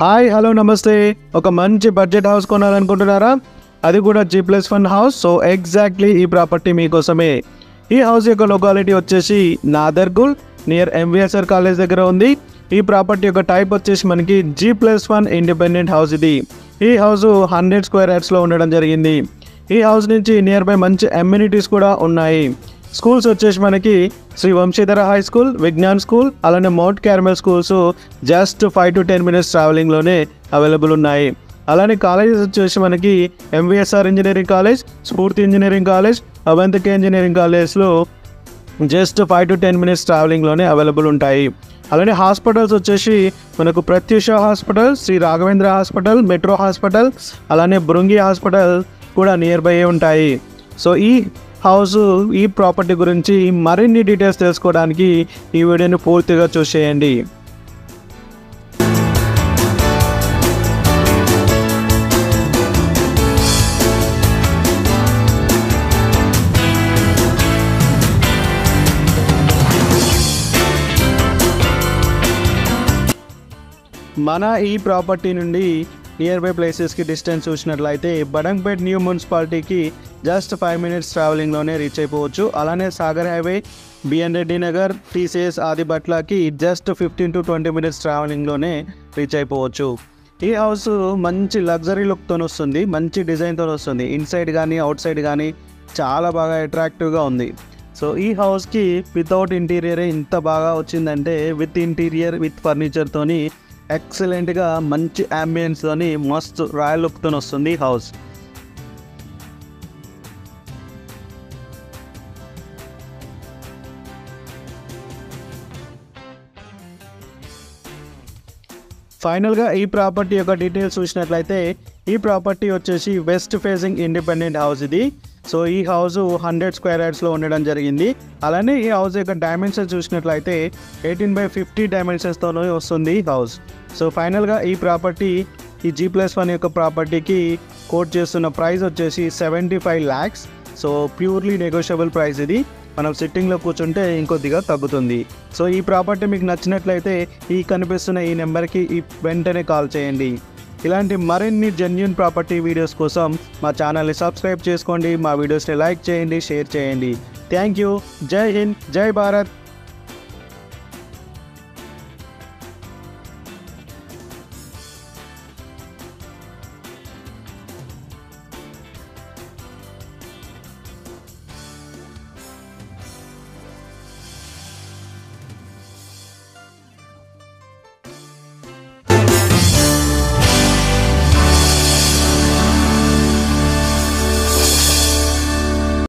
Hi hello నమస్తే. ఒక మంచి బడ్జెట్ హౌస్ కొనాలనుకుంటున్నారా? అది కూడా G+1 హౌస్. సో ఎగ్జాక్ట్లీ ఈ ప్రాపర్టీ మీకోసమే. ఈ హౌస్ యొక్క లొకాలిటీ వచ్చేసి నాదర్గుల్ నియర్ MVSR కాలేజ్ దగ్గర ఉంది. ఈ ప్రాపర్టీ యొక్క టైప్ వచ్చేసి మనకి G+1 ఇండిపెండెంట్ హౌస్. ఇది ఈ హౌస్ 100 స్క్వేర్ యార్డ్స్లో ఉండడం జరిగింది. ఈ హౌస్ నుంచి నియర్ బై మంచి అమ్యూనిటీస్ కూడా ఉన్నాయి. స్కూల్స్ వచ్చేసి మనకి Shri Vamshidhara high school, Vignan school, అలానే mount Carmel schools just 5 to 10 minutes ట్రావెలింగ్లోనే అవైలబుల్ ఉన్నాయి. అలానే కాలేజెస్ వచ్చేసి మనకి MVSR engineering college, Spoorthi engineering college, Avanthika engineering కాలేజ్లో జస్ట్ 5 to 10 minutes ట్రావెలింగ్లోనే అవైలబుల్ ఉంటాయి. అలానే హాస్పిటల్స్ వచ్చేసి మనకు Pratyusha hospital, Shri Raghavendra hospital, metro hospital, అలానే బృంగి హాస్పిటల్ కూడా నియర్ బై ఉంటాయి. సో ఈ హౌస్, ఈ ప్రాపర్టీ గురించి మరిన్ని డీటెయిల్స్ తెలుసుకోవడానికి ఈ వీడియోని పూర్తిగా చూసేయండి. మన ఈ ప్రాపర్టీ నుండి నియర్ బై ప్లేసెస్కి డిస్టెన్స్ చూసినట్లయితే బడంగ్పేట్ న్యూ మున్సిపాలిటీకి జస్ట్ 5 minutes ట్రావెలింగ్లోనే రీచ్ అయిపోవచ్చు. అలానే Sagar highway, BN Reddy Nagar, TCS ఆదిబట్లకి జస్ట్ 15 to 20 minutes ట్రావెలింగ్లోనే రీచ్ అయిపోవచ్చు. ఈ హౌస్ మంచి లగ్జరీ లుక్తో వస్తుంది, మంచి డిజైన్తో వస్తుంది. ఇన్సైడ్ కానీ అవుట్ సైడ్ కానీ చాలా బాగా అట్రాక్టివ్గా ఉంది. సో ఈ హౌస్కి వితౌట్ ఇంటీరియరే ఇంత బాగా వచ్చిందంటే విత్ ఇంటీరియర్ విత్ ఫర్నిచర్తోని ఎక్సలెంట్గా మంచి అంబియన్స్తోని మస్తు రాయల్ లుక్తో వస్తుంది హౌస్. ఫైనల్గా ఈ ప్రాపర్టీ యొక్క డీటెయిల్స్ చూసినట్లయితే ఈ ప్రాపర్టీ వచ్చేసి వెస్ట్ ఫేసింగ్ ఇండిపెండెంట్ హౌస్ ఇది. సో ఈ హౌస్ 100 స్క్వేర్ యార్డ్స్లో ఉండడం జరిగింది. అలానే ఈ హౌస్ యొక్క డైమెన్షన్స్ చూసినట్లయితే 18x50 డైమెన్షన్స్తోనే వస్తుంది ఈ హౌస్. సో ఫైనల్గా ఈ ప్రాపర్టీ, ఈ G+1 యొక్క ప్రాపర్టీకి కోట్ చేస్తున్న ప్రైస్ వచ్చేసి 75 lakhs. So purely negotiable price ఇది. మనం సిట్టింగ్లో కూర్చుంటే ఇంకొద్దిగా తగ్గుతుంది. సో ఈ ప్రాపర్టీ మీకు నచ్చినట్లయితే ఈ కనిపిస్తున్న ఈ నెంబర్కి వెంటనే కాల్ చేయండి. ఇలాంటి మరిన్ని జెన్యూన్ ప్రాపర్టీ వీడియోస్ కోసం మా ఛానల్ని సబ్స్క్రైబ్ చేసుకోండి, మా వీడియోస్ని లైక్ చేయండి, షేర్ చేయండి. Thank you. జై హింద్, జై భారత్.